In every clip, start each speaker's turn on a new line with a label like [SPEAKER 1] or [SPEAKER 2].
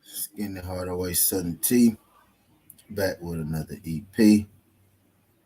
[SPEAKER 1] Skinny Hardaway Southern T back with another EP.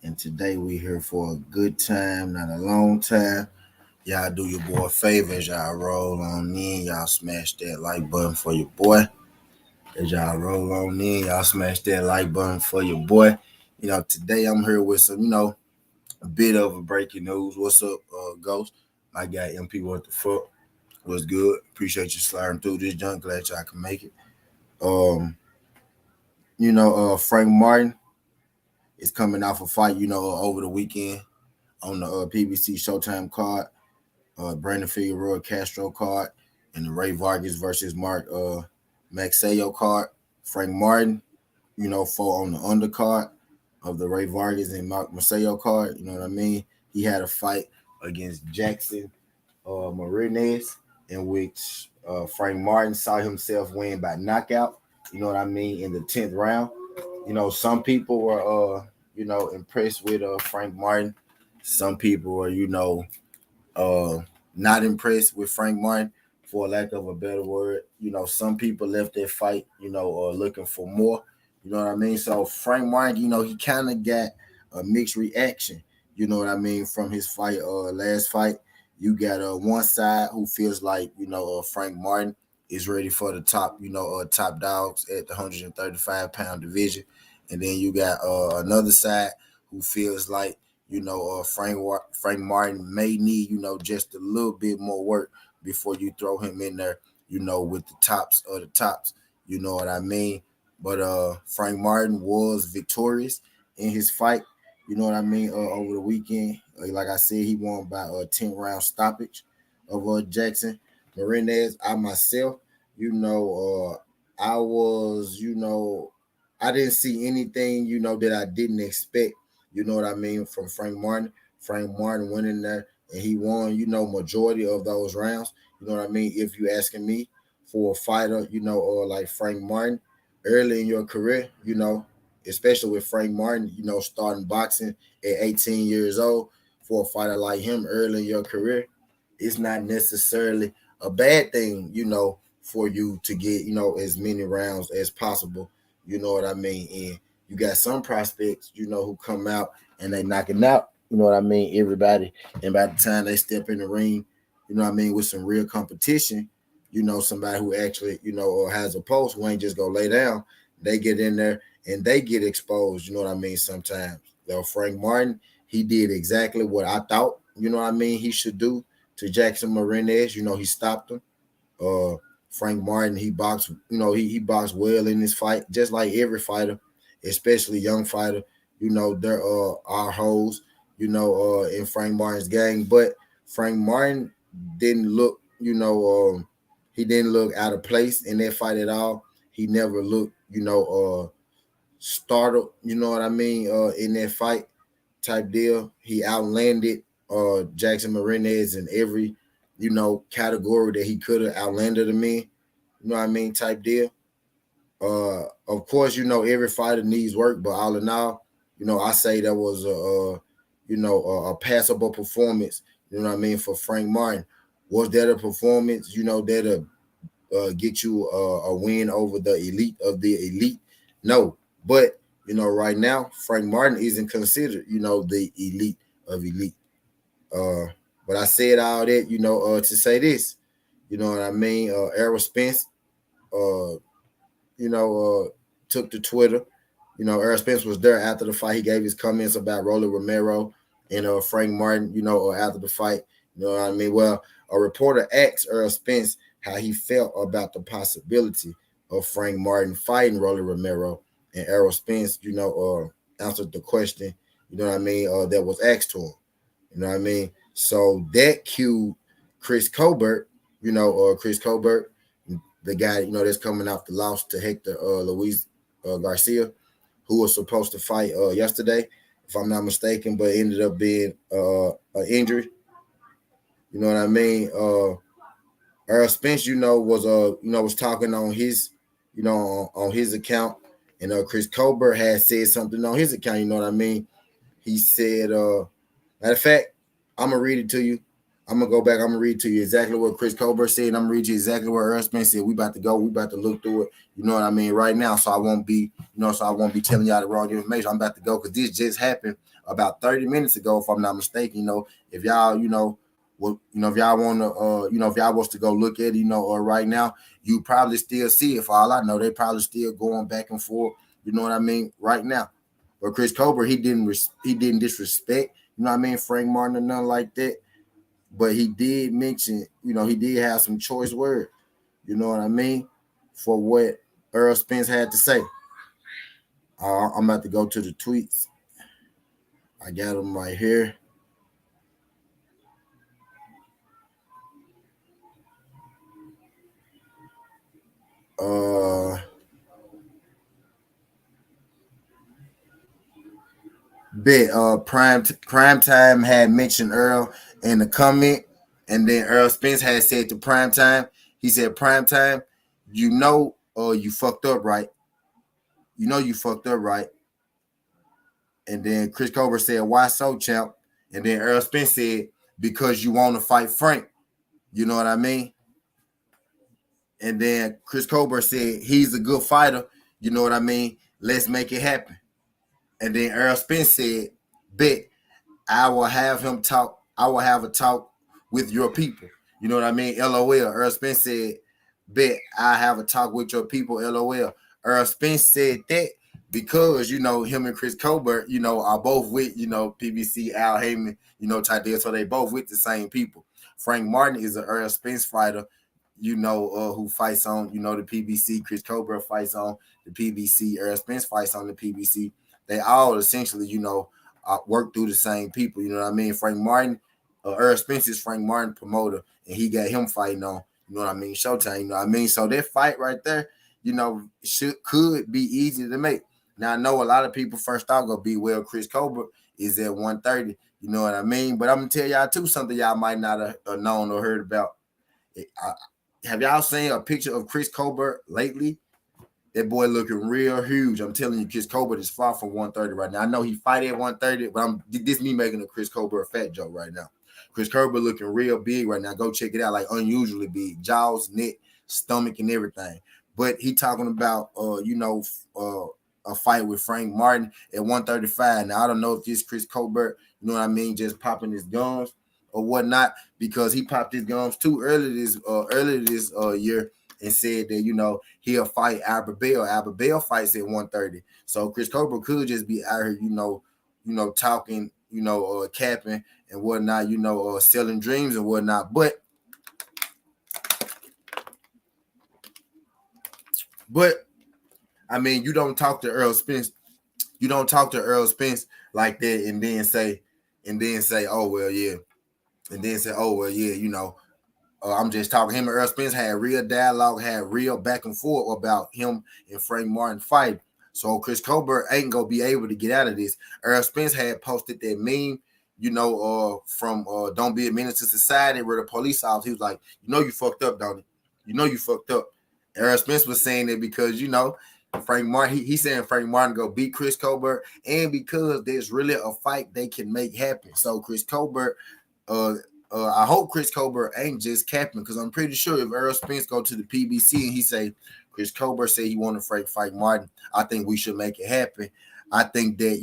[SPEAKER 1] And today we here for a good time, not a long time. Y'all do your boy favors. Y'all roll on in. Y'all smash that like button for your boy. As y'all roll on in, y'all smash that like button for your boy. Today I'm here with some, a bit of a breaking news. What's up, Ghost? I got MP. What the fuck? What's good? Appreciate you sliding through this junk. Glad y'all can make it. Frank Martin is coming off a fight, over the weekend on the PBC Showtime card, Brandon Figueroa Castro card, and the Ray Vargas versus Mark Maxayo card. Frank Martin, fought on the undercard of the Ray Vargas and Mark Maxayo card. You know what I mean? He had a fight against Jackson Marinez, in which Frank Martin saw himself win by knockout. You know what I mean? In the 10th round. Some people were, impressed with Frank Martin. Some people were, not impressed with Frank Martin, for lack of a better word. Some people left that fight, looking for more. You know what I mean? So Frank Martin, he kind of got a mixed reaction. You know what I mean? From his fight, last fight, you got one side who feels like, Frank Martin is ready for the top, top dogs at the 135-pound division. And then you got another side who feels like, Frank Martin may need, just a little bit more work before you throw him in there, with the tops of the tops. You know what I mean? But Frank Martin was victorious in his fight. You know what I mean? Over the weekend, like I said, he won by a 10-round stoppage of Jackson Marinez. I myself, I was, I didn't see anything, that I didn't expect. You know what I mean? From Frank Martin. Frank Martin went in there and he won, majority of those rounds. You know what I mean? If you asking me for a fighter, like Frank Martin early in your career, especially with Frank Martin, starting boxing at 18 years old, for a fighter like him early in your career, it's not necessarily a bad thing, for you to get, as many rounds as possible. You know what I mean? And you got some prospects, who come out and they knocking out, you know what I mean, everybody. And by the time they step in the ring, you know what I mean, with some real competition, somebody who actually, or has a pulse, who ain't just go lay down, they get in there and they get exposed, you know what I mean, sometimes. Frank Martin, he did exactly what I thought, you know what I mean, he should do to Jackson Marinez. He stopped him. Frank Martin, he boxed, he boxed well in this fight, just like every fighter, especially young fighter. There are hoes, in Frank Martin's gang. But Frank Martin didn't look, he didn't look out of place in that fight at all. He never looked, startled, you know what I mean, in that fight type deal. He outlanded Jackson Marinez in every, category that he could have outlanded him in, you know what I mean, type deal. Of course, every fighter needs work, but all in all, I say that was a passable performance, you know what I mean, for Frank Martin. Was that a performance, that'll get you a win over the elite of the elite? No, but right now Frank Martin isn't considered, the elite of elite. But I said all that, to say this, you know what I mean. Errol Spence, uh, took to Twitter. Errol Spence was there after the fight. He gave his comments about Rolly Romero and Frank Martin, after the fight. You know what I mean? Well, a reporter asked Errol Spence how he felt about the possibility of Frank Martin fighting Rolly Romero. And Errol Spence, answered the question, you know what I mean, that was asked to him. You know what I mean? So that cued Chris Colbert, Chris Colbert, the guy, that's coming off the loss to Hector Luis Garcia, who was supposed to fight yesterday, if I'm not mistaken, but ended up being an injury. You know what I mean? Errol Spence, was talking on his, on his account, and Chris Colbert had said something on his account. You know what I mean? He said, matter of fact, I'm gonna read it to you. I'm gonna go back. I'm gonna read to you exactly what Chris Colbert said. I'm gonna read you exactly what Errol Spence said. We about to go. We about to look through it. You know what I mean? Right now, so I won't be, telling y'all the wrong information. I'm about to go because this just happened about 30 minutes ago, if I'm not mistaken. If y'all, if y'all want to, if y'all was to go look at it, or right now, you probably still see it. For all I know, they probably still going back and forth. You know what I mean? Right now, but Chris Colbert, he didn't disrespect, you know what I mean, Frank Martin or nothing like that. But he did mention, he did have some choice words, you know what I mean, for what Errol Spence had to say. I'm about to go to the tweets. I got them right here. Prime Time had mentioned Earl in the comment, and then Errol Spence had said to Prime Time, he said, Prime Time, you fucked up, right? You fucked up, right? And then Chris Colbert said, why so, champ? And then Errol Spence said, because you want to fight Frank. You know what I mean? And then Chris Colbert said, he's a good fighter. You know what I mean? Let's make it happen. And then Errol Spence said, bet I will have him talk. I will have a talk with your people. You know what I mean? LOL. Errol Spence said, bet I have a talk with your people. LOL. Errol Spence said that because, him and Chris Colbert, are both with, PBC, Al Heyman, type deal. So they both with the same people. Frank Martin is an Errol Spence fighter, who fights on, the PBC. Chris Colbert fights on the PBC. Errol Spence fights on the PBC. They all essentially, work through the same people. You know what I mean? Frank Martin, Errol Spence is Frank Martin promoter, and he got him fighting on, you know what I mean, Showtime. You know what I mean? So that fight right there, could be easy to make. Now I know a lot of people first thought gonna be, well, Chris Colbert is at 130. You know what I mean? But I'm gonna tell y'all too something y'all might not have known or heard about. Have y'all seen a picture of Chris Colbert lately? That boy looking real huge. I'm telling you, Chris Colbert is far from 130 right now. I know he fight at 130, but this me making a Chris Colbert fat joke right now. Chris Colbert looking real big right now. Go check it out, like unusually big, jaws, neck, stomach, and everything. But he talking about, a fight with Frank Martin at 135. Now I don't know if this Chris Colbert, you know what I mean, just popping his gums or whatnot, because he popped his gums too early this year and said that, he'll fight Albert Bell. Albert Bell fights at 130. So Chris Colbert could just be out here, talking, capping and whatnot, selling dreams and whatnot. But I mean, you don't talk to Errol Spence. You don't talk to Errol Spence like that and then say, and then say, oh well, yeah, and then say, oh well, yeah, I'm just talking. Him and Errol Spence had real dialogue, had real back and forth about him and Frank Martin fight. So Chris Colbert ain't gonna be able to get out of this. Errol Spence had posted that meme, from Don't Be a Menace to Society, where the police officer, he was like, you fucked up, don't you? You know you fucked up. Errol Spence was saying that because Frank Martin, he saying Frank Martin go beat Chris Colbert, and because there's really a fight they can make happen. So Chris Colbert, I hope Chris Colbert ain't just capping, because I'm pretty sure if Errol Spence go to the PBC and he say Chris Colbert say he want to fight Martin, I think we should make it happen. I think that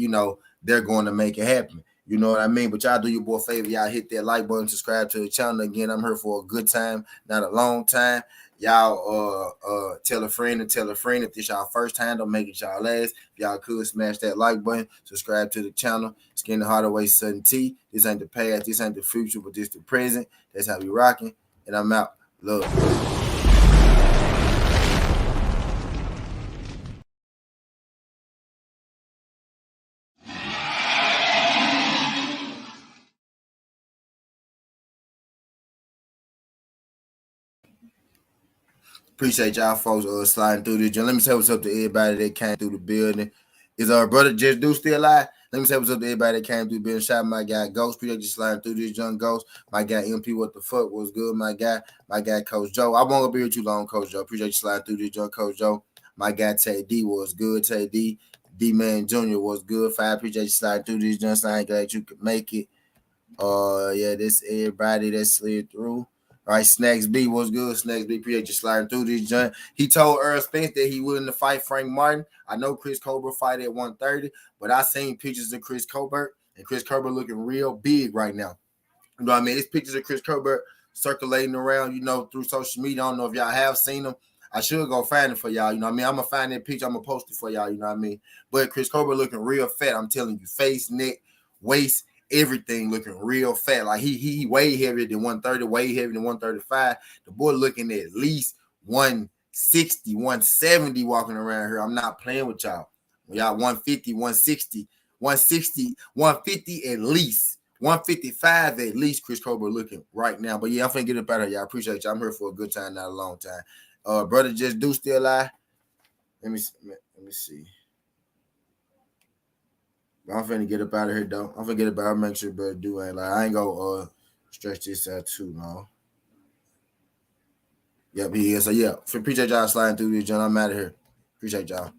[SPEAKER 1] they're going to make it happen. You know what I mean? But y'all do your boy a favor. Y'all hit that like button, subscribe to the channel. Again, I'm here for a good time, not a long time. Y'all tell a friend and tell a friend. If this y'all first time, don't make it y'all last. If y'all could smash that like button, subscribe to the channel. Skin the Hardaway Sudden T. This ain't the past, this ain't the future, but this the present. That's how we rocking. And I'm out. Love. Appreciate y'all folks sliding through this. Let me say what's up to everybody that came through the building. Is our brother Just Do still alive? Let me say what's up to everybody that came through the building. Shout out my guy Ghost. Appreciate you sliding through this, young Ghost. My guy MP, what the fuck was good? My guy Coach Joe. I won't be here too long, Coach Joe. Appreciate you sliding through this, young Coach Joe. My guy Tay D was good. Tay D. D-Man Jr. was good. Appreciate you sliding through this, John. I'm glad you could make it. Yeah, this everybody that slid through. All right, Snacks B was good. Snacks B, appreciate you sliding through this, John. He told Errol Spence that he willing to fight Frank Martin. I know Chris Colbert fight at 130, but I seen pictures of Chris Colbert, and Chris Colbert looking real big right now. You know what I mean? It's pictures of Chris Colbert circulating around, through social media. I don't know if y'all have seen them. I should go find it for y'all. You know what I mean? I'm going to find that picture. I'm going to post it for y'all. You know what I mean? But Chris Colbert looking real fat. I'm telling you, face, neck, waist, everything looking real fat. Like he way heavier than 130, way heavier than 135. The boy looking at least 160, 170 walking around here. I'm not playing with y'all. Y'all 150, 160, 160, 150 at least. 155 at least Chris Colbert looking right now. But yeah, I'm finna get up out of here. I appreciate y'all. I'm here for a good time, not a long time. Brother Just Do still alive? Let me see. I'm finna get up out of here though. I'm finna get up out. Make sure Brother Do ain't like. I ain't gonna stretch this out too long. Yep, he is. So yeah, appreciate y'all sliding through this, John. I'm out of here. Appreciate y'all.